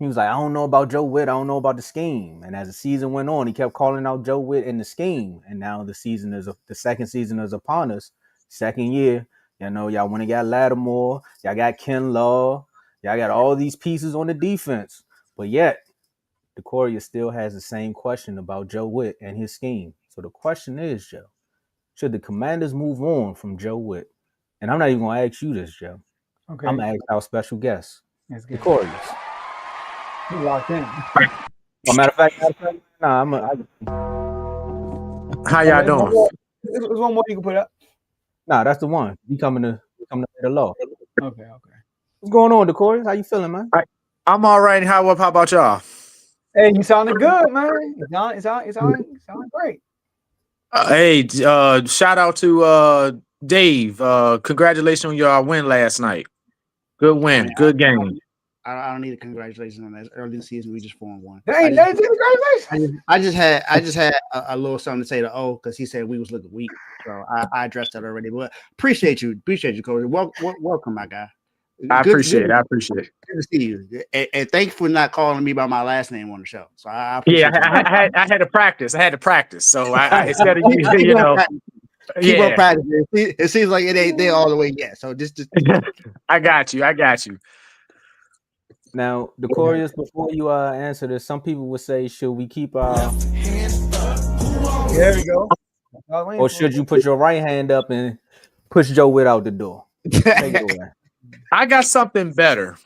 He was like, I don't know about Joe Whitt. I don't know about the scheme. And as the season went on, he kept calling out Joe Whitt in the scheme. And now the second season is upon us. Second year, y'all went and got Lattimore. Y'all got Ken Law. Y'all got all these pieces on the defense. But yet, the Courier still has the same question about Joe Whitt and his scheme. So the question is, Joe, should the Commanders move on from Joe Whitt? And I'm not even going to ask you this, Joe. Okay. I'm going to ask our special guest, That's the good. Couriers. He locked in. Matter of fact, nah, How y'all doing? There's one more you can put up. Nah, that's the one. You coming to the law. Okay. What's going on, Decory? How you feeling, man? I'm all right. How about y'all? Hey, you sounding good, man. It's sounding great. Hey, shout out to Dave. Congratulations on your win last night. Good win. Good game. I don't need a congratulations on that. Early in the season, we just 4-1. I just had a little something to say to O because he said we was looking weak. So I addressed that already. But appreciate you, Coach. Welcome, my guy. I appreciate it. Good to see you. And thanks for not calling me by my last name on the show. So I appreciate I had to practice. So I instead of keep on practicing. It seems like it ain't there all the way yet. So just I got you. Now, the Couriers, before you answer this, some people would say, should we keep our left hand up? There we go. Or should you put your right hand up and push Joe Whitt out the door? Take it away. I got something better.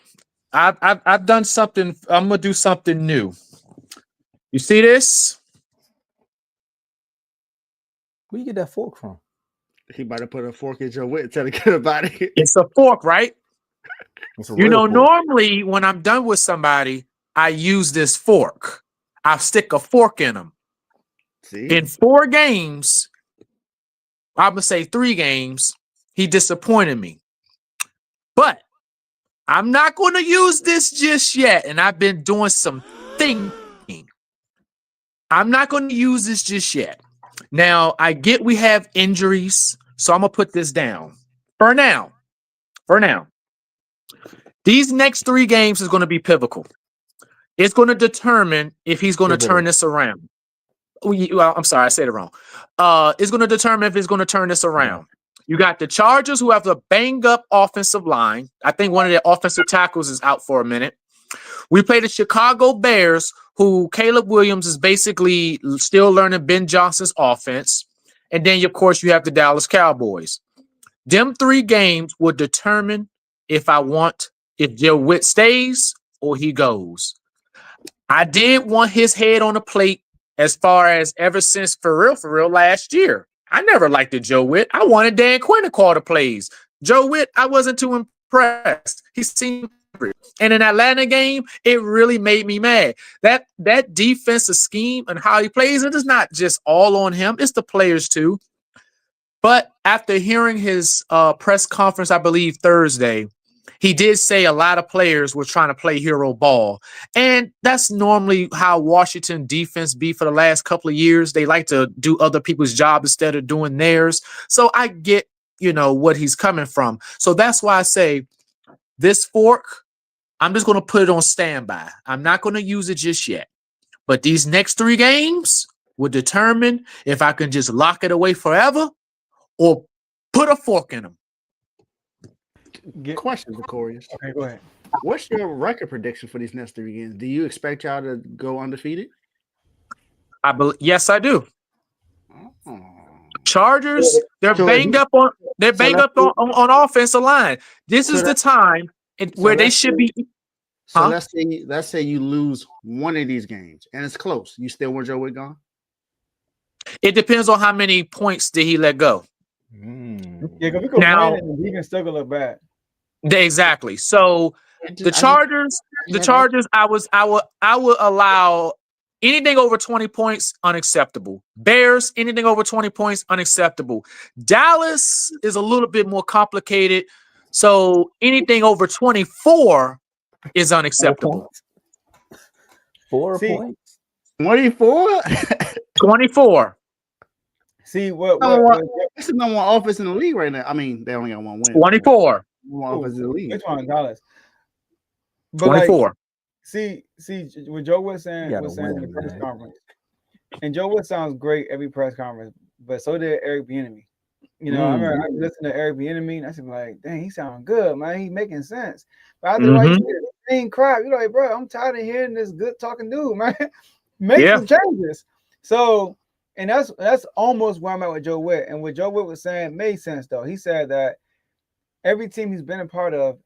I've done something. I'm gonna do something new. You see this? Where you get that fork from? He about to put a fork in Joe Whitt and tell him about it. It's a fork, right? You know, normally when I'm done with somebody, I use this fork. I stick a fork in them. See? In 4 games, I'm gonna say 3 games, he disappointed me. But I'm not going to use this just yet, and I've been doing some thinking. I'm not going to use this just yet. Now, I get we have injuries, so I'm going to put this down. For now. These next 3 games is going to be pivotal. It's going to determine if he's going to turn this around. Well, I'm sorry, I said it wrong. It's going to determine if he's going to turn this around. You got the Chargers, who have a banged-up offensive line. I think one of their offensive tackles is out for a minute. We play the Chicago Bears, who Caleb Williams is basically still learning Ben Johnson's offense. And then, of course, you have the Dallas Cowboys. Them 3 games will determine if Joe Whitt stays or he goes. I did want his head on the plate as far as ever since for real last year. I never liked the Joe Whitt. I wanted Dan Quinn to call the plays. Joe Whitt, I wasn't too impressed. He seemed and in that Atlanta game, it really made me mad. That defensive scheme and how he plays, it is not just all on him. It's the players too. But after hearing his press conference, I believe Thursday, he did say a lot of players were trying to play hero ball. And that's normally how Washington defense be for the last couple of years. They like to do other people's job instead of doing theirs. So I get, what he's coming from. So that's why I say this fork, I'm just going to put it on standby. I'm not going to use it just yet. But these next 3 games will determine if I can just lock it away forever or put a fork in them. Questions, Corey. Okay, go ahead. What's your record prediction for these next 3 games? Do you expect y'all to go undefeated? Yes, I do. Oh. Chargers, they're banged up on offensive line. This is the time where they should be. So let's say you lose one of these games and it's close. You still want Joe Whitt gone? It depends on how many points did he let go. Yeah, because we could win and he can still look bad. Exactly. So the Chargers, I would allow anything over 20 points, unacceptable. Bears, anything over 20 points, unacceptable. Dallas is a little bit more complicated. So anything over 24 is unacceptable. 4 points? 24? 24. See, what this is number 1 offense in the league right now. I mean, they only got 1 win. 24. One offense in the league. Which one, Dallas? But 24. See, what Joe was saying gotta in win, the press man. conference, and Joe Wood sounds great every press conference, but so did Eric Bieniemy. You know, I remember I listened to Eric Bieniemy, and I said, like, dang, he sound good, man. He making sense. But after the right same crap, you're like, bro, I'm tired of hearing this good talking dude, man. Make some changes. So, and that's almost where I'm at with Joe Witt. And what Joe Witt was saying made sense, though. He said that every team he's been a part of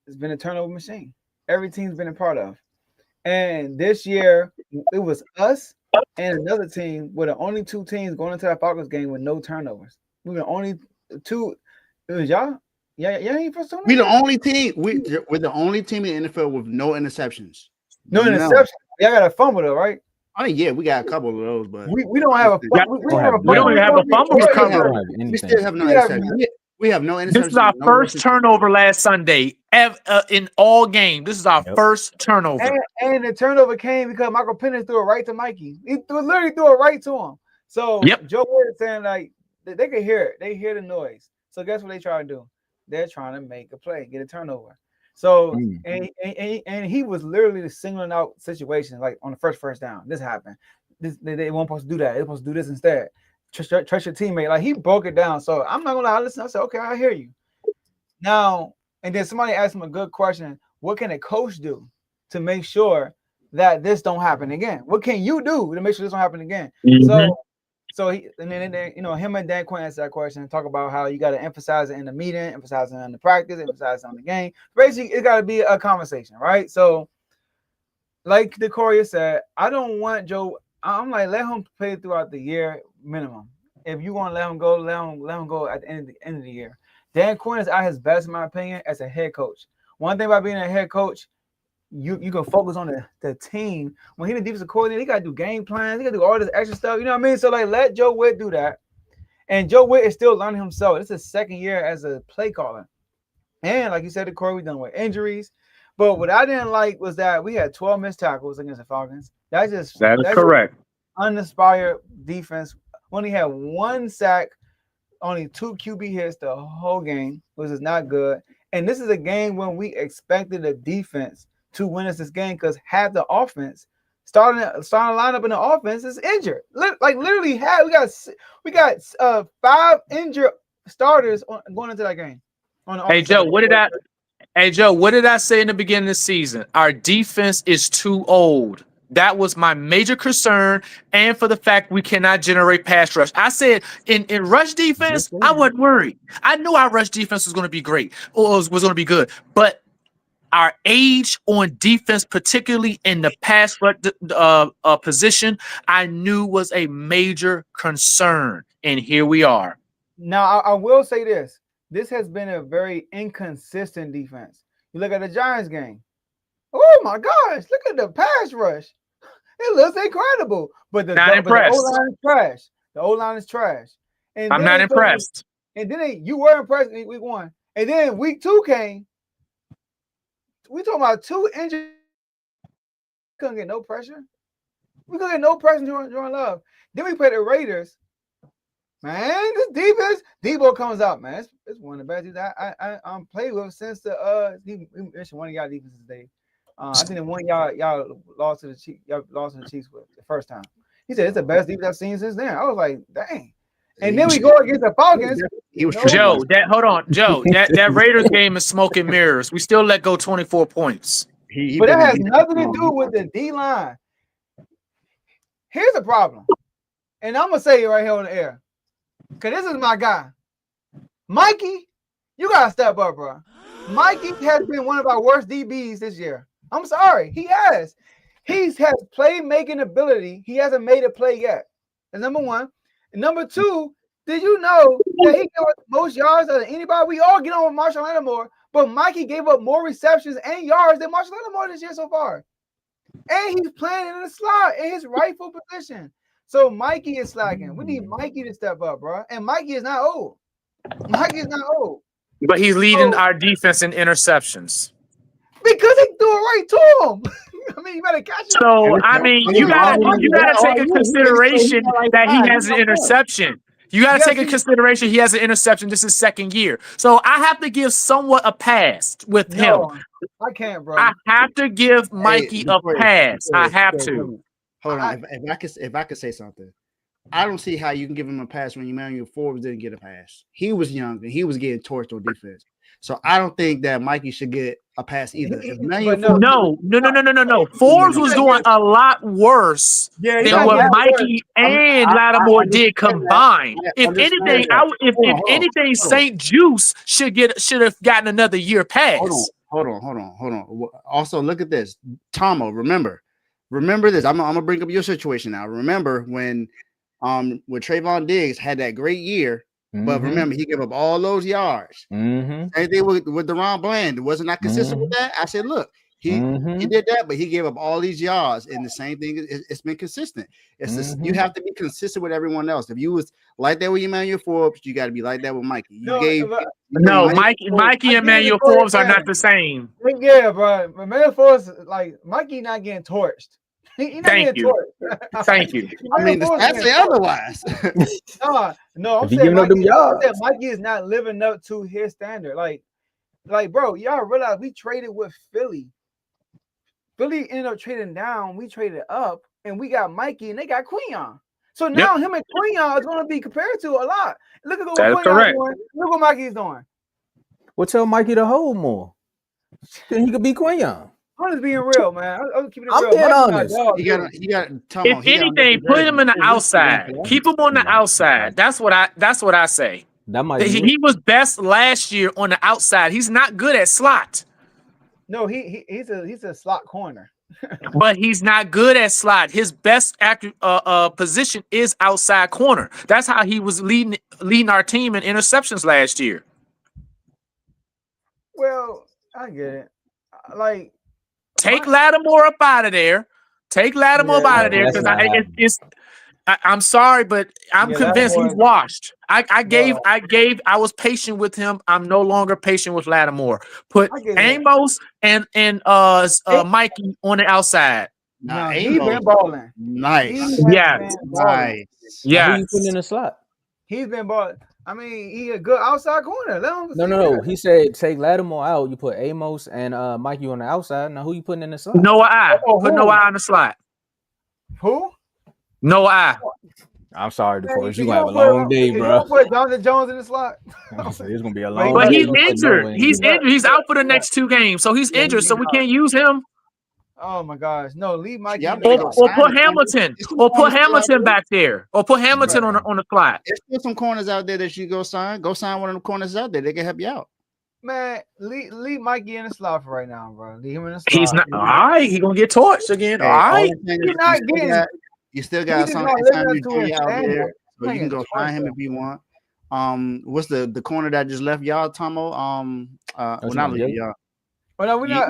has been a turnover machine. Every team's been a part of. And this year, it was us and another team were the only two teams going into that Falcons game with no turnovers. We were the only two. It was y'all. Yeah, ain't first turnover. We the only team. We're the only team in the NFL with no interceptions. No interceptions. Y'all got a fumble though, right? Oh yeah, we got a couple of those, but we don't have a fumble. We don't even have a fumble recovery. We still have no interceptions. We have no interceptions. This is our first turnover last Sunday in all game. This is our first turnover. And the turnover came because Michael Penix threw it right to Mikey. He literally threw it right to him. So Joe Wood is saying like they could hear it. They hear the noise. So guess what they try to do? They're trying to make a play, get a turnover. So and he was literally singling out situations like on the first down. This happened. They weren't supposed to do that. They're supposed to do this instead. Trust your teammate. Like he broke it down. So I'm not gonna lie. Listen, I said, okay, I hear you. Now, and then somebody asked him a good question. What can a coach do to make sure that this don't happen again? What can you do to make sure this don't happen again? So he, and then him and Dan Quinn answered that question and talk about how you got to emphasize it in the meeting, emphasize it in the practice, emphasize it on the game. Basically, it's got to be a conversation, right? So, like the Courier said, I don't want Joe. I'm like, let him play throughout the year minimum. If you want to let him go, let him go at the end of the year. Dan Quinn is at his best, in my opinion, as a head coach. One thing about being a head coach, you can focus on the team. When he's the defensive coordinator, he got to do game plans. He got to do all this extra stuff. You know what I mean? So, like, let Joe Witt do that. And Joe Witt is still learning himself. It's his second year as a play caller. And like you said, the Corey, we done with injuries. But what I didn't like was that we had 12 missed tackles against the Falcons. That is correct. Uninspired defense. Only had one sack, only 2 QB hits the whole game, which is not good. And this is a game when we expected the defense to win us this game because half the offense starting lineup in the offense is injured. Like literally we got 5 injured starters going into that game. Hey Joe, what did I say in the beginning of the season? Our defense is too old. That was my major concern, and for the fact we cannot generate pass rush. I said in rush defense, I wasn't worried. I knew our rush defense was going to be great, or was going to be good, but our age on defense, particularly in the pass rush position, I knew was a major concern, and here we are. Now, I will say this. This has been a very inconsistent defense. You look at the Giants game. Oh, my gosh. Look at the pass rush. It looks incredible. But the O-line is trash. The O-line is trash. And I'm not impressed. And then you were impressed in week 1. And then week 2 came. We talking about 2 injuries. Couldn't get no pressure. We couldn't get no pressure during Love. Then we played the Raiders. Man, this defense, Debo comes out, man. It's one of the best defenses I played with since we mentioned one of y'all defenses today. I think the one y'all lost to the Chiefs. Y'all lost to the Chiefs with the first time. He said it's the best defense I've seen since then. I was like, dang. And then we go against the Falcons. Joe, that Raiders game is smoke and mirrors. We still let go 24 points. But that has nothing to do with the D-line. Here's the problem. And I'm going to say it right here on the air. Because this is my guy. Mikey, you got to step up, bro. Mikey has been one of our worst DBs this year. I'm sorry. He has. He has playmaking ability. He hasn't made a play yet. That's number 1. And number 2, did you know that he gave up most yards than anybody? We all get on with Marshall Lattimore, but Mikey gave up more receptions and yards than Marshall Lattimore this year so far. And he's playing in the slot in his rightful position. So Mikey is slacking. We need Mikey to step up, bro. And Mikey is not old. But he's leading our defense in interceptions. Because he threw it right to him. I mean, you better catch it. So, I mean, you gotta take into consideration that he has an interception. You got to take into consideration he has an interception. This is second year. So I have to give somewhat a pass with him. I can't, bro. I have to give Mikey a pass. I have to. Hold on. If I could say something. I don't see how you can give him a pass when Emmanuel Forbes didn't get a pass. He was young and he was getting torched on defense. So I don't think that Mikey should get a pass either. No. Forbes was doing a lot worse than what Mikey and Lattimore did combined. If anything, St. Juice should have gotten another year pass. Hold on. Also, look at this. Tomo, remember this. I'm gonna bring up your situation now. Remember when Trayvon Diggs had that great year. But remember, he gave up all those yards. Same thing with DeRon Bland. Wasn't I consistent with that? I said, look, he did that, but he gave up all these yards. And the same thing, it's been consistent. You have to be consistent with everyone else. If you was like that with Emmanuel Forbes, you got to be like that with Mikey. Mikey and Emmanuel Forbes are not the same. Yeah, bro. Emmanuel Forbes, like Mikey, not getting torched. Thank you. Thank you. I mean, that's the otherwise. No, I'm saying Mikey is not living up to his standard. Like, bro, y'all realize we traded with Philly. Philly ended up trading down. We traded up, and we got Mikey, and they got Quinion. So now him and Quinion is going to be compared to a lot. Look at what Quinion's doing. Look what Mikey's doing. Well, tell Mikey to hold more. Then he could be Quinion. I'm just being real, man. I'm keeping it real. I'm being honest. You got if anything, put him in the outside. Keep him on the outside. That's what I say. He was best last year on the outside. He's not good at slot. No, he's a slot corner. But he's not good at slot. His best position is outside corner. That's how he was leading our team in interceptions last year. Well, I get it. Like, take Lattimore up out of there. Take Lattimore out of there because I'm sorry, but I'm convinced he's washed. I was patient with him. I'm no longer patient with Lattimore. Put Amos and Mikey on the outside. No, he's been balling. Nice. Yes. Nice. Yeah. Who you putting in the slot? He's been balling. I mean, he a good outside corner. No. He said take Lattimore out. You put Amos and Mikey on the outside. Now who you putting in the slot? Noah. Put Noah on the slot. Who? Noah. I'm sorry, DeForest. You gonna have a long day, bro. You put Jonathan Jones in the slot. It's gonna be a long. But he's injured. He's injured. He's out for the next 2 games, so he's injured. So we can't use him. Oh my gosh, no! Leave Mikey. Or put Hamilton. Or put Hamilton back there. Or put Hamilton on the slot. There's some corners out there that you go sign. Go sign one of the corners out there. They can help you out. Man, leave Mikey in the slot for right now, bro. Leave him in the slot. He's not. All right, he's gonna get torched again. All right. He's not getting. You still got some out there, so you can go find him if you want. What's the corner that just left y'all, Tomo? Not leave y'all. Well, no, we're not.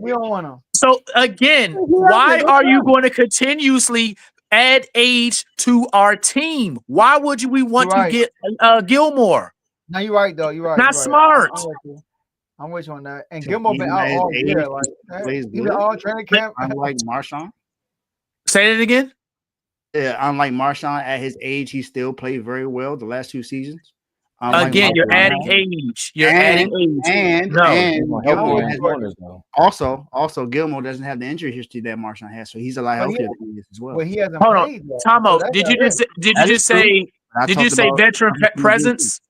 We don't want him. So again, why are you going to continuously add age to our team? Why would we want to get Gilmore? No, you're right though. You're right. Not smart. I'm with you on that. And Gilmore been out all year. He's been all training camp. Unlike Marshawn. Say it again. Yeah, unlike Marshawn, at his age, he still played very well the last 2 seasons. Again, you're adding age. You're adding age. Also, Gilmore doesn't have the injury history that Marshawn has, so he's a lot healthier than he is as well. Well, he hasn't. Hold on, Tomo. Did you just say veteran presence?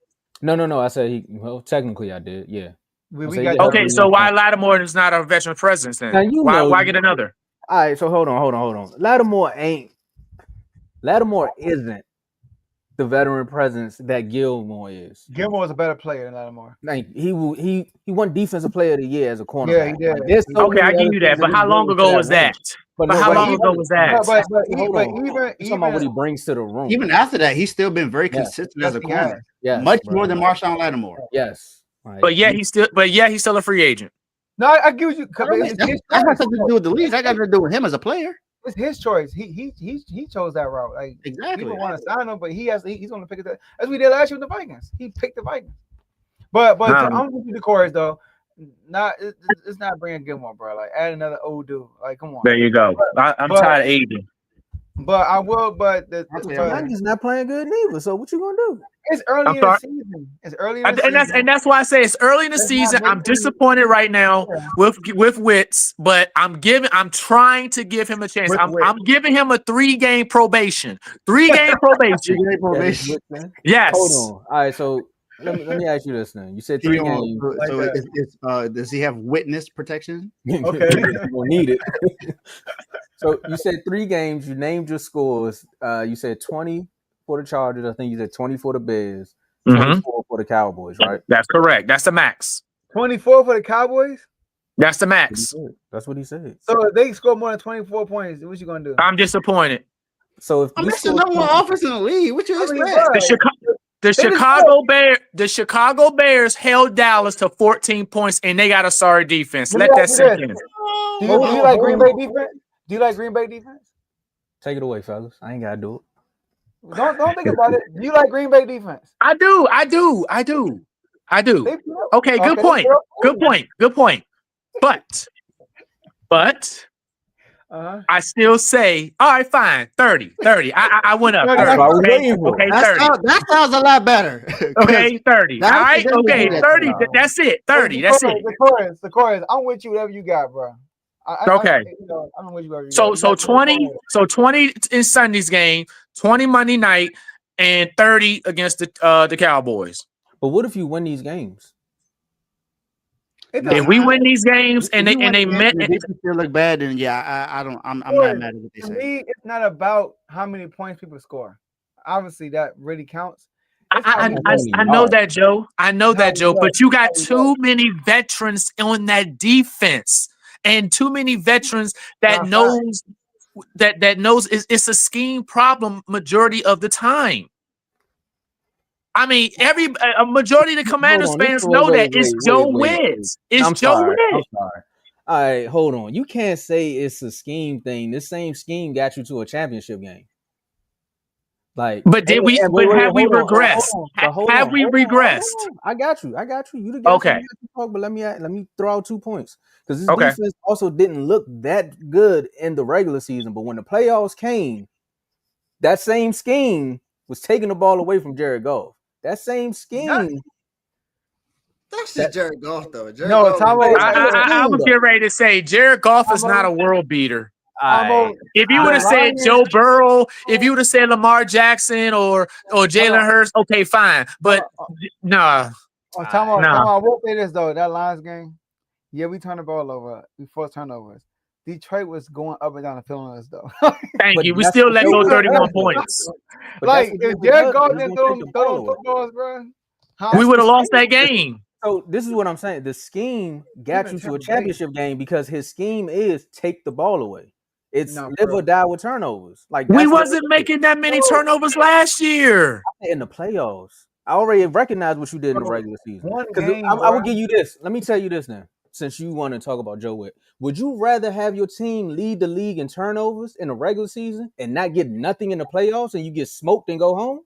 No. I said technically I did. Yeah. Okay, so why Lattimore is not a veteran presence then? Why get another? All right, so hold on. Lattimore isn't the veteran presence that Gilmore is. Gilmore is a better player than Lattimore. Like he won Defensive Player of the Year as a cornerback. Yeah, he did. Like, okay, I give you that. But how long ago was that? But how long ago was that? But talking about what he brings to the room. Even after that, he's still been very consistent as a corner. Yes, much more than Marshawn Lattimore. Yes. Right. But he's still a free agent. No, I give you. That has something to do with the league. That got to do with him as a player. It's his choice. He chose that route. Like exactly. People want to sign him, but he's going to pick it. As we did last year with the Vikings, he picked the Vikings. But I'm with you the chorus though. It's not bringing Gilmore, bro. Like add another old dude. Like come on. There you go. I'm tired of aging. But I will. But Yankees not playing good neither. So what you gonna do? it's early in the season. It's early in the season. And that's why I say it's early in the season. I'm disappointed right now with Whitt's, but I'm trying to give him a chance. I'm giving him a 3-game probation. 3-game probation. 3-game probation. Yes. Hold on. All right, so let me ask you this then. You said 3 games. So does he have witness protection? Okay. You gonna need it. So you said 3 games. You named your scores. You said 20 for the Chargers. I think you said 20 for the Bears. 24 for the Cowboys, right? That's correct. That's the max. 24 for the Cowboys? That's the max. That's what he said. So if they score more than 24 points, what you gonna do? I'm disappointed. So if that's the number 1 offense in the league, what you expect? The Chicago Bears held Dallas to 14 points, and they got a sorry defense. Let that sink in. Do you like Green Bay defense? Do you like Green Bay defense? Take it away, fellas. I ain't gotta do it. Don't think about it. Do you like Green Bay defense? I do. Okay, good point. But I still say, all right, fine, 30. I went up. 30. Okay, 30. That sounds a lot better. Okay, 30. All right, okay, 30. That's it. 30. That's it. The chorus. I'm with you, whatever you got, bro. Okay. I'm with you, whatever you So got. 20 in Sunday's game, 20 Monday night, and 30 against the Cowboys. But what if you win these games? If we win these games and they meant it still look bad, then I'm not mad at what they say. To me, it's not about how many points people score. Obviously, that really counts. I know that, Joe. I know that, Joe. But you got too many veterans on that defense, and too many veterans that knows it's a scheme problem majority of the time. I mean, a majority of the Commanders fans know that it's Joe Whitt. It's Joe Whitt. I'm sorry. All right, hold on. You can't say it's a scheme thing. This same scheme got you to a championship game. Like, but have we regressed? Have we regressed? I got you. You the guy. Okay. But let me throw out 2 points because this defense also didn't look that good in the regular season, but when the playoffs came, that same scheme was taking the ball away from Jared Goff. That same scheme. That's just Jared Goff, though. I was getting ready to say Jared Goff is not a world beater. If you would have said Joe Burrow, if you would have said Lamar Jackson or Jalen Hurts, okay, fine. But nah. Tomo, I will say this though. That Lions game, we turned the ball over. We forced turnovers. Detroit was going up and down the field on us though. Thank you. We still let go 31 points. Like if Jared Goff didn't throw footballs, bro, we would have lost that game. So this is what I'm saying. The scheme got you to a championship game because his scheme is take the ball away. It's live or die with turnovers. Like we wasn't making that many turnovers last year in the playoffs. I already recognize what you did in the regular season. I will give you this. Let me tell you this now. Since you want to talk about Joe Whitt, would you rather have your team lead the league in turnovers in the regular season and not get nothing in the playoffs and you get smoked and go home?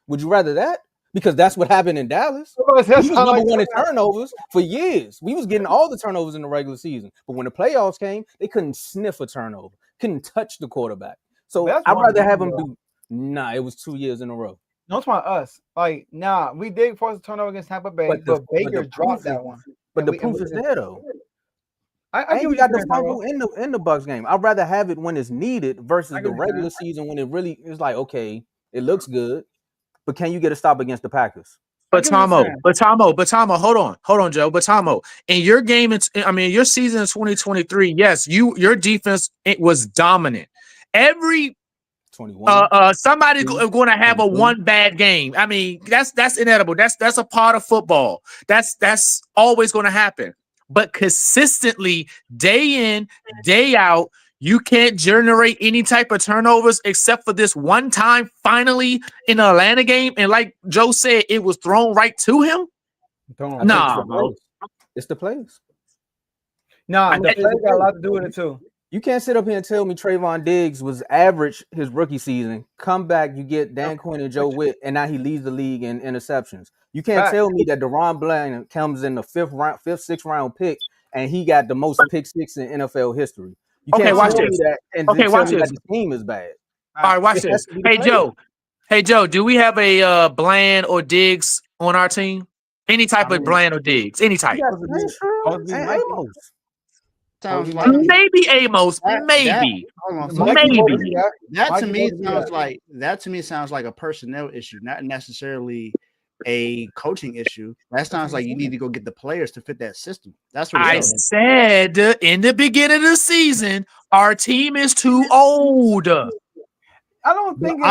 Would you rather that? Because that's what happened in Dallas. We was number 1 in turnovers for years. We was getting all the turnovers in the regular season. But when the playoffs came, they couldn't sniff a turnover. Couldn't touch the quarterback. So I'd rather have them do. Nah, it was 2 years in a row. No, it's not us. Like, we did force a turnover against Tampa Bay, but Baker dropped that one. But the proof is there, though. I think we got the fumble in the Bucs game. I'd rather have it when it's needed versus the regular season when it really is like, okay, it looks good, but can you get a stop against the Packers? But Tomo, hold on, Joe. But Tomo, in your game, your season in 2023, yes, your defense was dominant. Every 21. Somebody's going to have a one bad game. I mean, that's inevitable. That's a part of football. That's always going to happen. But consistently, day in, day out, you can't generate any type of turnovers except for this one time finally in the Atlanta game. And like Joe said, it was thrown right to him. Nah, it's the plays. Nah, the plays got a lot to do with it too. You can't sit up here and tell me Trayvon Diggs was average his rookie season. Come back, you get Dan Quinn and Joe Whitt, and now he leads the league in interceptions. You can't tell me that Deron Bland comes in the fifth, sixth round pick, and he got the most pick six in NFL history. You can't watch tell this. me that and tell me that the team is bad. All right, watch this. Hey, Joe, do we have a Bland or Diggs on our team? Any type of Bland or Diggs? Any type? Sounds like maybe Amos. Maybe. That to me sounds like a personnel issue, not necessarily a coaching issue. That sounds like you need to go get the players to fit that system. That's what I said in the beginning of the season, our team is too old. I don't think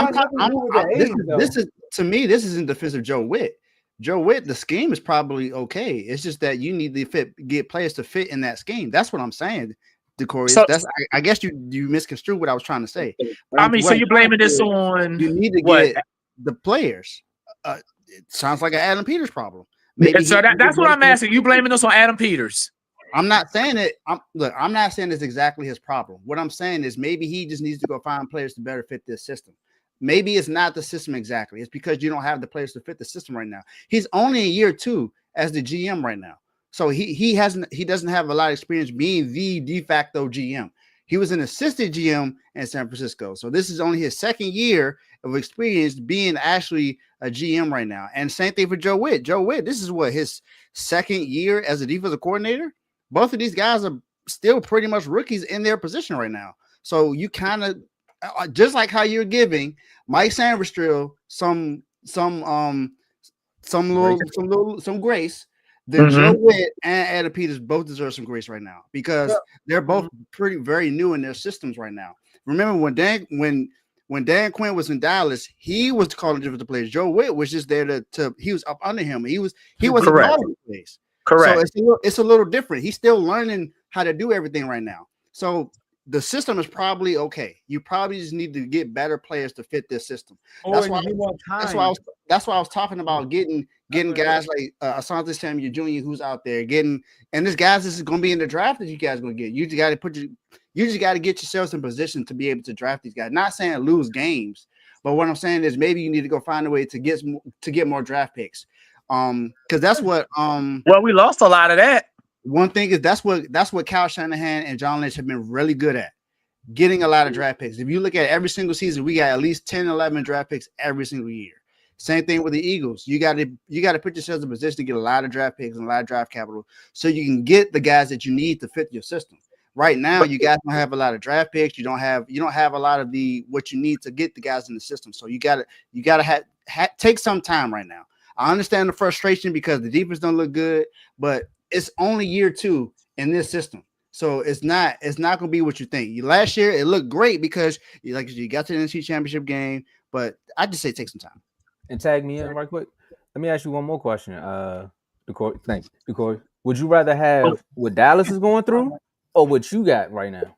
this is to me. This isn't defensive Joe Whitt. Joe Whitt, the scheme is probably okay. It's just that you need to get players to fit in that scheme. That's what I'm saying, Decorey. So, I guess you misconstrued what I was trying to say. So you're blaming this on you need to get the players. It sounds like an Adam Peters problem. Maybe that's what I'm asking. You blaming us on Adam Peters? I'm not saying it. I'm not saying it's exactly his problem. What I'm saying is maybe he just needs to go find players to better fit this system. Maybe it's not the system exactly. It's because you don't have the players to fit the system right now. He's only in year 2 as the GM right now. So he doesn't have a lot of experience being the de facto GM. He was an assistant GM in San Francisco. So this is only his second year of experience being actually a GM right now. And same thing for Joe Whitt. Joe Whitt, this is his second year as a defensive coordinator. Both of these guys are still pretty much rookies in their position right now. So you kind of, just like how you're giving Mike Sandverstrill some grace, then Joe Whitt and Adam Peters both deserve some grace right now because they're both very new in their systems right now. Remember when Dan Quinn was in Dallas, he was calling different players. Joe Whitt was just there to he was up under him. He wasn't calling plays. Correct. So it's a little different. He's still learning how to do everything right now. So the system is probably okay. You probably just need to get better players to fit this system. That's why I was talking about getting guys like Asante Samuel Jr. who's out there and this guys this is going to be in the draft that you guys are going to get. You just got to get yourselves in position to be able to draft these guys. Not saying lose games, but what I'm saying is maybe you need to go find a way to get more draft picks. Because that's what we lost a lot of that. One thing is that's what Kyle Shanahan and John Lynch have been really good at, getting a lot of draft picks. If you look at every single season, we got at least 10, 11 draft picks every single year. Same thing with the Eagles. You got to put yourselves in a position to get a lot of draft picks and a lot of draft capital so you can get the guys that you need to fit your system. Right now, you guys don't have a lot of draft picks. You don't have a lot of what you need to get the guys in the system. So you gotta take some time right now. I understand the frustration because the defense don't look good, but it's only year 2 in this system. So it's not going to be what you think. Last year, it looked great because you got to the NFC Championship game, but I just say take some time. And tag me in right quick. Let me ask you one more question. Thanks, Decoy. Would you rather have what Dallas is going through or what you got right now?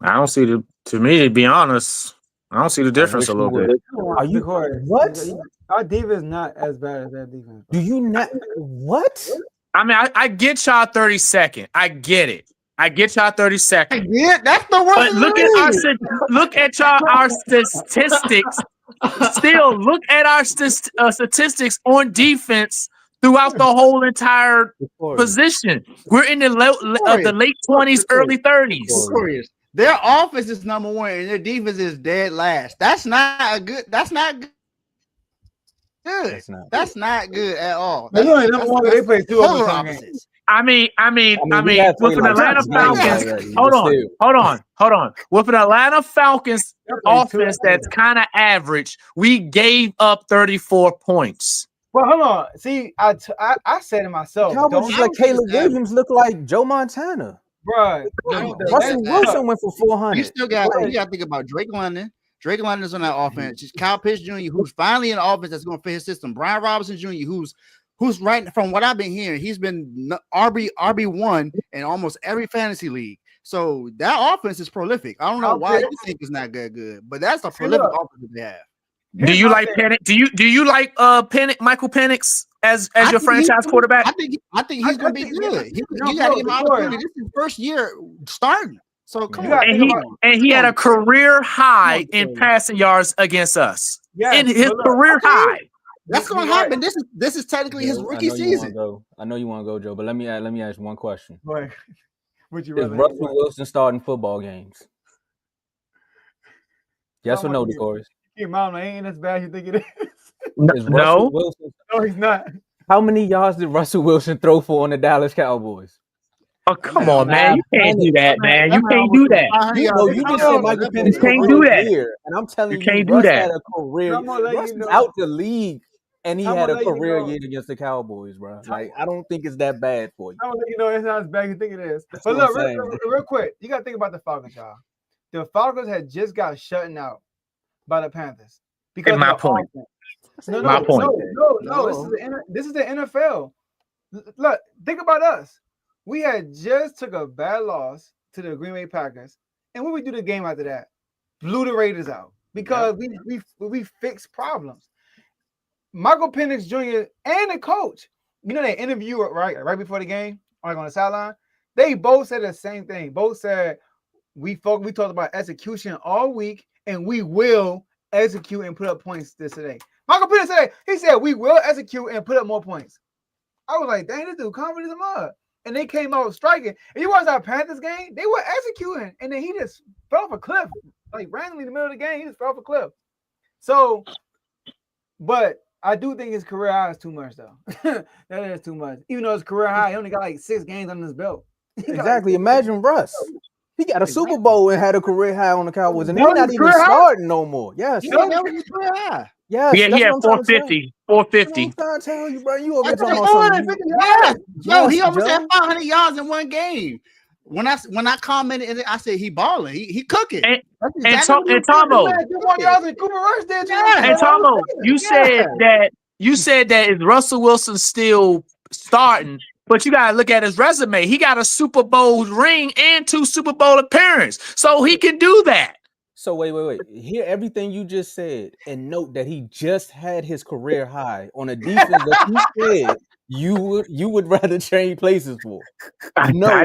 I don't see to me, to be honest, I don't see the difference a little bit. Are you what? Our defense is not as bad as that defense. Do you not? What? I mean, I get y'all 32nd. I get it. I get y'all 32nd. Yeah, that's the worst. But look at our statistics. Still, look at our statistics on defense throughout the whole entire position. We're in the late 20s, early 30s. Their offense is number 1 and their defense is dead last. That's not good. That's not good. That's not good at all. They play 2 opposites. I mean, with an Atlanta Falcons. Hold on. With an Atlanta Falcons offense that's kind of average, we gave up 34 points. Well, hold on. See, I said to myself, Cowboys like Caleb Williams look like Joe Montana. Right. Russell Wilson went for 400. You got to think about Drake London. Drake London is on that offense. Just Kyle Pitts Jr., who's finally in an offense that's going to fit his system. Brian Robinson Jr., who's right from what I've been hearing, he's been RB1 in almost every fantasy league. So that offense is prolific. I don't know why you think it's not good, but that's a prolific offense they have. Do you like Penix? Do you like Michael Penix as your franchise quarterback? I think he's going to be good. You got to give him opportunity. This is his first year starting. So come on. And he had a career high in passing yards against us. Yeah, in his career high. That's going to happen. This is technically his rookie season. I know you want to go, Joe, but let me ask one question. Would you rather? Is Russell Wilson starting football games? Yes or no, Decorys? Mom, ain't as bad as you think it is. Is Russell Wilson? No, he's not. How many yards did Russell Wilson throw for on the Dallas Cowboys? Oh, come on, man. You can't do that, man. You can't do that. You just said Michael Penix can't do that. year, and I'm telling You you, can't do Russ that. had a career. Russ is know. out the league, and he had a career year against the Cowboys, bro. Like, I don't think it's that bad for you. I'm gonna let you know it's not as bad as you think it is. That's but what look, I'm saying. real quick, you gotta think about the Falcons, y'all. The Falcons had just got shut out by the Panthers because my point. No. This is the NFL. Look, think about us. We had just took a bad loss to the Green Bay Packers, and what we do the game after that? Blew the Raiders out because we fixed problems. Michael Penix Jr. and the coach, you know, they interviewed right before the game, like on the sideline. They both said the same thing. Both said we talked about execution all week, and we will execute and put up points today. Michael Penix said we will execute and put up more points. I was like, dang, this dude confident as a mud. And they came out striking. And you watch our Panthers game, they were executing. And then he just fell off a cliff. Like randomly in the middle of the game, he just fell off a cliff. So, but I do think his career high is too much, though. That is too much. Even though his career high, he only got like 6 games on his belt. Exactly. Imagine Russ. He got a Super Bowl and had a career high on the Cowboys, and they're not even starting no more. Yes. That was his career high. Yes, he had 450. 450. I'm trying to tell you, bro. You over here talking about something. Yo, he almost had 500 yards in one game. When I commented, I said he balling. He cooking. And Tomo. And Tomo, you said that is Russell Wilson still starting, but you gotta look at his resume. He got a Super Bowl ring and 2 Super Bowl appearances, so he can do that. So wait. Hear everything you just said, and note that he just had his career high on a defense that you said you would rather trade places for. No.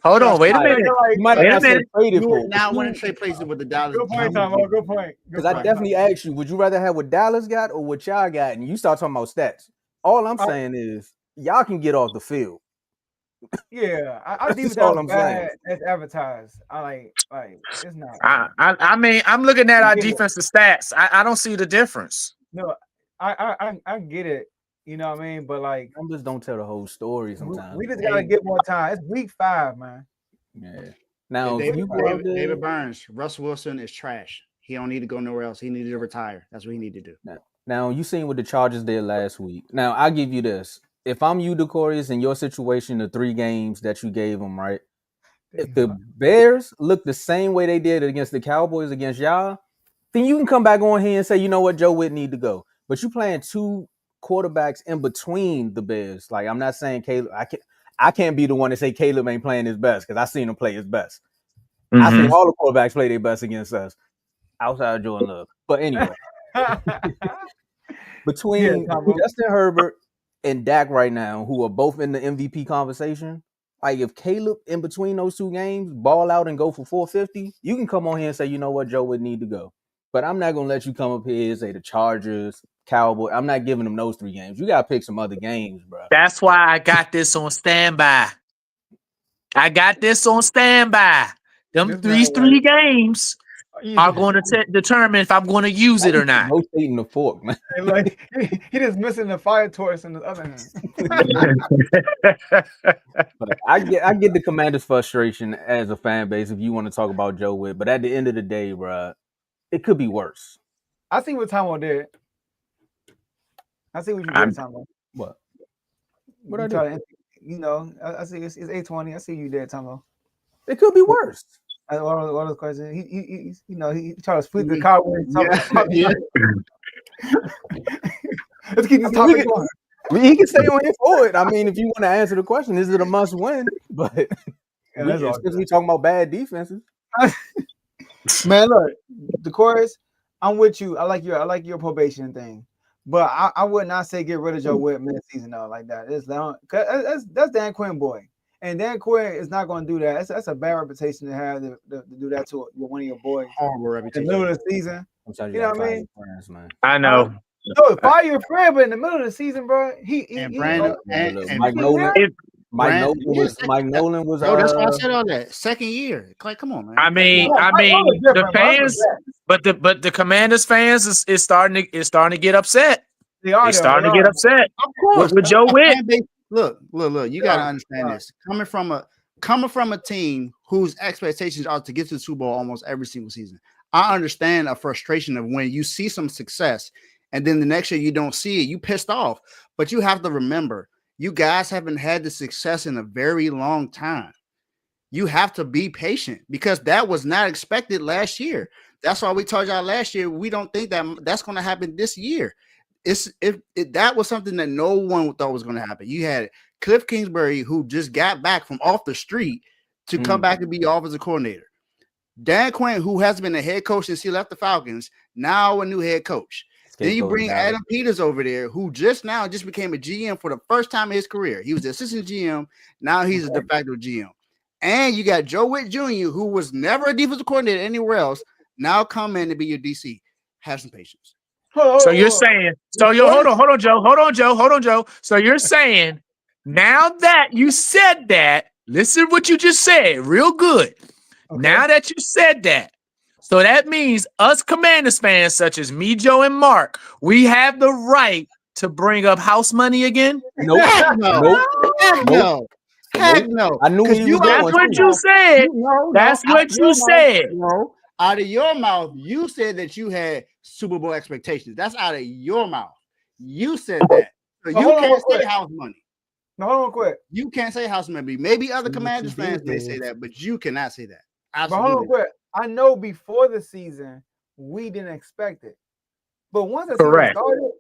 Hold on, wait a minute. You might have traded for. Now I want to trade places with the Dallas. Good point, Tomo. Good point. Because I definitely asked you, would you rather have what Dallas got or what y'all got? And you start talking about stats. All I'm saying is y'all can get off the field. Yeah, I think that's bad as advertised. I like it's not. I mean, I'm looking at our defensive stats. I don't see the difference. No, I get it. You know what I mean? But like, numbers don't tell the whole story sometimes. We just gotta get more time. It's week 5, man. Yeah. Now, David Burns, Russell Wilson is trash. He don't need to go nowhere else. He needed to retire. That's what he need to do. Now you seen what the Chargers did last week. Now I'll give you this. If I'm you, Decorys, in your situation, the 3 games that you gave them, right? If the Bears look the same way they did against the Cowboys against y'all, then you can come back on here and say, you know what, Joe Whitt need to go. But you playing 2 quarterbacks in between the Bears. Like, I'm not saying Caleb. I can't be the one to say Caleb ain't playing his best because I seen him play his best. Mm-hmm. I seen all the quarterbacks play their best against us outside of Jordan Love. But anyway, between Justin Herbert and Dak right now, who are both in the MVP conversation, like if Caleb in between those 2 games ball out and go for 450, you can come on here and say, you know what, Joe would need to go. But I'm not gonna let you come up here and say the Chargers, Cowboys. I'm not giving them those 3 games. You gotta pick some other games, bro. That's why I got this on standby. Them these 3 games are going to determine if I'm going to use it or not. Rotating the fork, man. Like he just missing the fire torch in the other hand. But I get the Commanders' frustration as a fan base if you want to talk about Joe Whitt. But at the end of the day, bro, it could be worse. I see what Tomo did. I see what you did, Tomo. What I do? You know, I see it's 8:20. I see you did, Tomo. It could be worse. One of those questions. He tried to split the car when Let's keep this topic going. He can stay on here for it. I mean, if you want to answer the question, is it a must win? But since we talking about bad defenses, man, look, Decorys, I'm with you. I like your probation thing, but I would not say get rid of Joe Whitt mid-season though, like that. That's Dan Quinn boy. And Dan Quinn is not going to do that. That's a bad reputation to have to do that to one of your boys. Horrible reputation. In the middle of the season. You know what I mean? Friends, man. I know. No, fire your friend, but in the middle of the season, bro, Brandon and Mike Nolan. Mike Nolan was. That's why I said all that. Second year, like, come on, man. I mean, the fans, but the Commanders fans is starting to get upset. They're starting to get upset. Of course, with Joe Whitt. Look. You got to understand this. Coming from a team whose expectations are to get to the Super Bowl almost every single season, I understand a frustration of when you see some success and then the next year you don't see it. You pissed off, but you have to remember, you guys haven't had the success in a very long time. You have to be patient because that was not expected last year. That's why we told y'all last year we don't think that that's going to happen this year. That was something that no one thought was going to happen. You had Cliff Kingsbury, who just got back from off the street to come back and be offensive coordinator. Dan Quinn, who has been a head coach since he left the Falcons, now a new head coach. Then you bring Adam Peters over there, who just became a GM for the first time in his career. He was the assistant GM. Now he's a de facto GM. And you got Joe Whitt Jr., who was never a defensive coordinator anywhere else, now come in to be your DC. Have some patience. So you're saying, hold on, Joe. So you're saying, now that you said that, listen to what you just said, real good. Okay. Now that you said that, so that means us Commanders fans, such as me, Joe, and Mark, we have the right to bring up house money again? Nope. Heck no. I knew that's what you said. That's what you said. No. Out of your mouth, you said that you had Super Bowl expectations. That's out of your mouth. You said that. So you can't say house money. No, hold on quick. You can't say house money. Maybe other Commanders fans may say that, but you cannot say that. Absolutely. But hold on quick. I know before the season, we didn't expect it. But once the season started,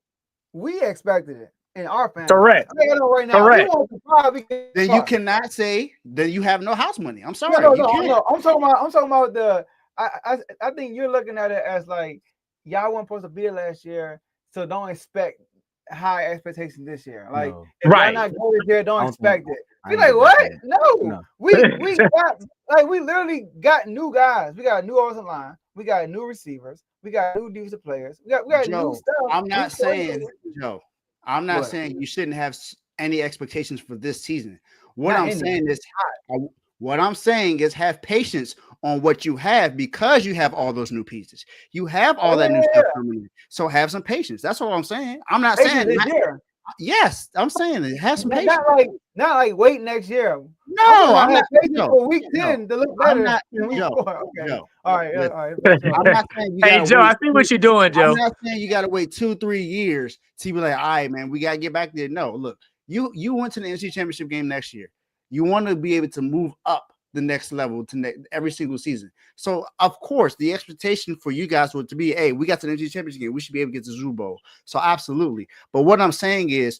we expected it in our family. Correct. Right now, correct. Then you cannot say that you have no house money. I'm sorry. No. I'm talking about the I think you're looking at it as like y'all weren't supposed to be there last year, so don't expect high expectations this year. Like if y'all not going this year, don't expect it. You're like, what? No. We got we literally got new guys. We got a new offensive line. We got new receivers. We got new defensive players. We got Joe, new stuff. I'm not saying you shouldn't have any expectations for this season. What I'm saying is have patience on what you have because you have all those new pieces. You have all that new stuff coming in. So have some patience. That's all I'm saying. I'm not saying yes, I'm saying it. Have some patience. Not like wait next year. No, I'm not for week 10 to look better. Okay. All right. I'm not saying hey Joe, I see what you're doing, Joe. I'm not saying you gotta wait 2-3 years to be like, all right, man, we gotta get back there. No, look, you went to the NFC Championship game next year. You want to be able to move up the next level to every single season. So, of course, the expectation for you guys would to be, hey, we got to the NFC Championship game. We should be able to get to the Super Bowl. So, absolutely. But what I'm saying is,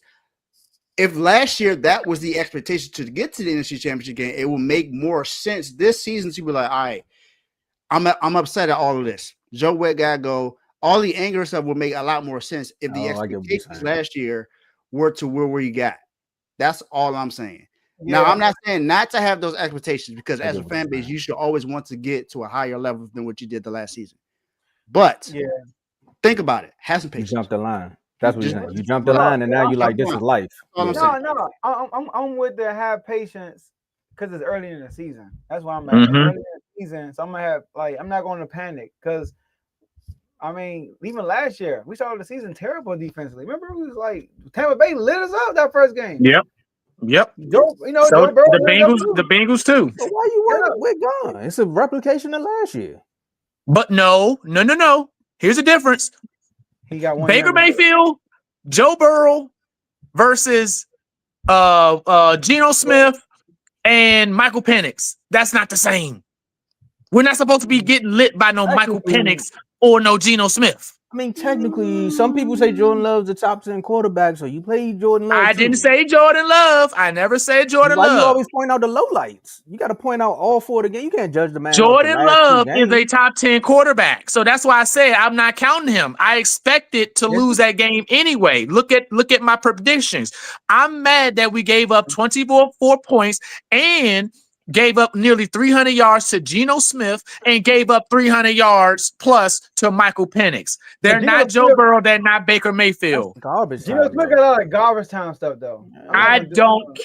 if last year that was the expectation to get to the NFC Championship game, it will make more sense this season to be like, all right, I'm upset at all of this. Joe Whitt got to go. All the anger stuff would make a lot more sense if the expectations last year were to where you got. That's all I'm saying. Now, I'm not saying not to have those expectations because as a fan base, you should always want to get to a higher level than what you did the last season. But think about it. Have some patience. You jumped the line. That's what you're saying. You jumped the line and now you're like, this is life. No. I'm with the have patience because it's early in the season. That's why I'm at. Early in the season. So I'm going to have, I'm not going to panic because, I mean, even last year, we started the season terrible defensively. Remember, it was like Tampa Bay lit us up that first game. Yep. Joe, so the Bengals too. So why you with gone? It's a replication of last year. But no. Here's the difference. He got one. Baker Mayfield, Joe Burrow versus Geno Smith and Michael Penix. That's not the same. We're not supposed to be getting lit by no Michael Penix or no Geno Smith. I mean, technically, some people say Jordan Love's the top 10 quarterback, so you play Jordan Love. I didn't say Jordan Love. I never said Jordan Love. You always point out the lowlights? You got to point out all four of the game. You can't judge the man. Jordan Love is a top 10 quarterback, so that's why I said I'm not counting him. I expected to lose that game anyway. Look at my predictions. I'm mad that we gave up 24 points and gave up nearly 300 yards to Geno Smith and gave up 300 yards plus to Michael Penix. They're not Joe Burrow. They're not Baker Mayfield. That's garbage. Geno Smith got a lot of garbage time stuff though. I don't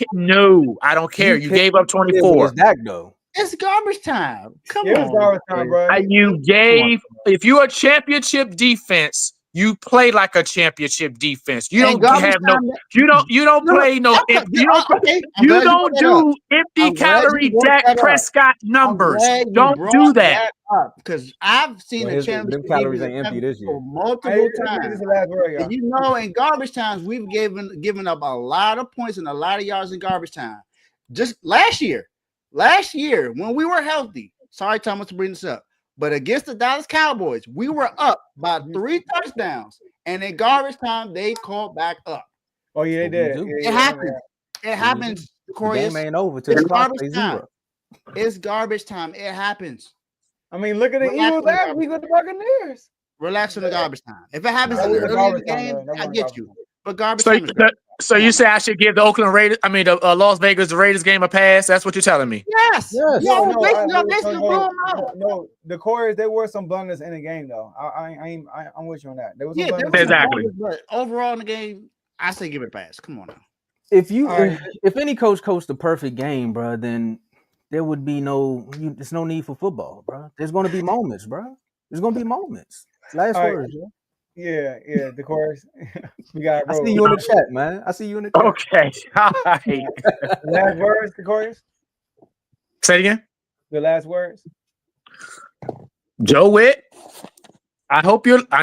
care. You gave up 24. It's Dak though. It's garbage time. Come on. It's garbage time, bro. If you're a championship defense, you play like a championship defense. You don't have no. You don't play no. You don't do empty calorie Dak Prescott numbers. Don't do that. Because I've seen the championship calories ain't empty this year multiple times. And you know, in garbage times, we've given up a lot of points and a lot of yards in garbage time. Just last year, when we were healthy. Sorry, Thomas, to bring this up. But against the Dallas Cowboys, we were up by 3 touchdowns, and in garbage time, they called back up. Oh yeah, they did. It happens. It happens. The game ain't over till the clock plays zero. It's garbage time. It happens. I mean, look at the Eagles last week with the Buccaneers. Relax on the garbage time. If it happens early in the game, I get you. But garbage time. So you say I should give the Las Vegas Raiders game a pass? That's what you're telling me? Yes. No, the Coreys, there were some blunders in the game though. I'm with you on that. There was exactly. But overall in the game, I say give it a pass. Come on now. If any coach coached the perfect game, bro, then there would be there's no need for football, bro. There's going to be moments, bro. There's going to be moments. Last words, bro. Yeah, the chorus. We got. I see you in the chat, man. I see you in the chat. Okay, all right. Last words, the chorus. Say it again. The last words. Joe Whitt. I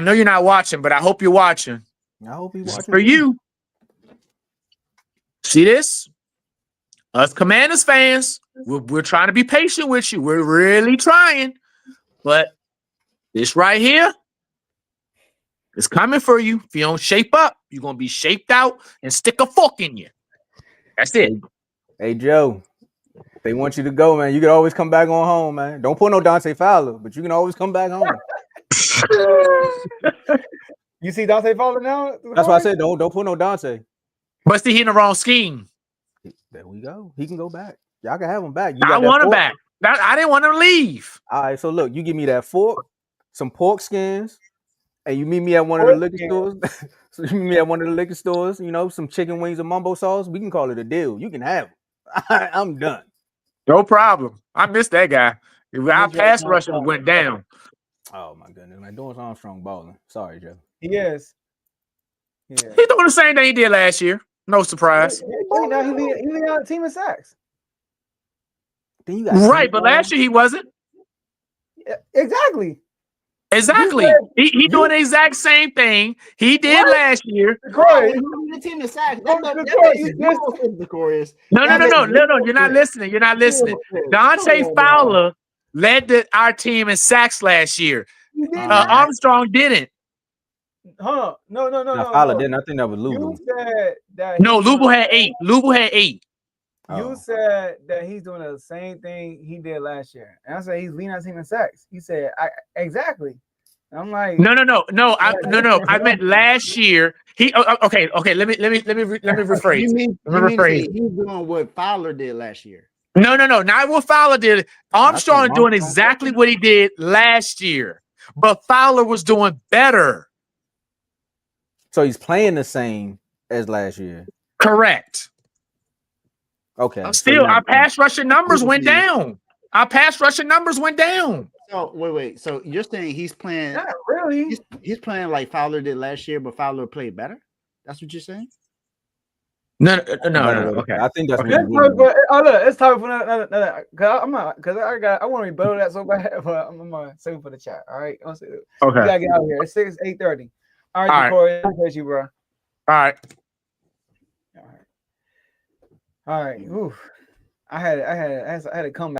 know you're not watching, but I hope you're watching. I hope you're watching. For you. See this? Us Commanders fans, we're trying to be patient with you. We're really trying, but this right here. It's coming for you. If you don't shape up, you're going to be shaped out and stick a fork in you. That's it. Hey, Joe, they want you to go, man. You can always come back on home, man. Don't put no Dante Fowler, but you can always come back home. You see Dante Fowler now? That's why I said don't put no Dante. But see, he in the wrong scheme. There we go. He can go back. Y'all can have him back. I want him back. I didn't want him to leave. All right, so look, you give me that fork, some pork skins, and you meet me at one of the liquor stores. So you meet me at one of the liquor stores, some chicken wings and mumbo sauce. We can call it a deal. You can have it. I'm done. No problem. I missed that guy. Our pass rushing went down. Oh my goodness, man. Dorrance Armstrong balling. Sorry, Joe. He is. Yeah. He's doing the same thing he did last year. No surprise. Now he lead on the team in sacks. Right, but last year he wasn't. Yeah, exactly. He doing the exact same thing he did last year. The team is sacked. No. You're not listening. Dante Fowler led our team in sacks last year. Armstrong didn't. Huh? No. Fowler didn't. I think that was Lubu. You said that. No, Lubu had 8. You said that he's doing the same thing he did last year, and I said he's leading our team in sacks. He said, "Exactly." I'm like, no. I meant last year. Okay. Let me rephrase. Let me rephrase. He's doing what Fowler did last year. No, not what Fowler did. Armstrong doing exactly what he did last year, but Fowler was doing better. So he's playing the same as last year. Correct. Okay. Still, our pass rushing numbers went down. So wait. So you're saying he's playing? Not really. He's playing like Fowler did last year, but Fowler played better. That's what you're saying? No. Okay. I think that's. Look, it's time for another. I want to rebuttal that so bad, but I'm gonna save it for the chat. All right. Okay. We gotta get out of here. It's 8:30. All right, Corey. I appreciate you, bro. All right. Oof. I had to come back.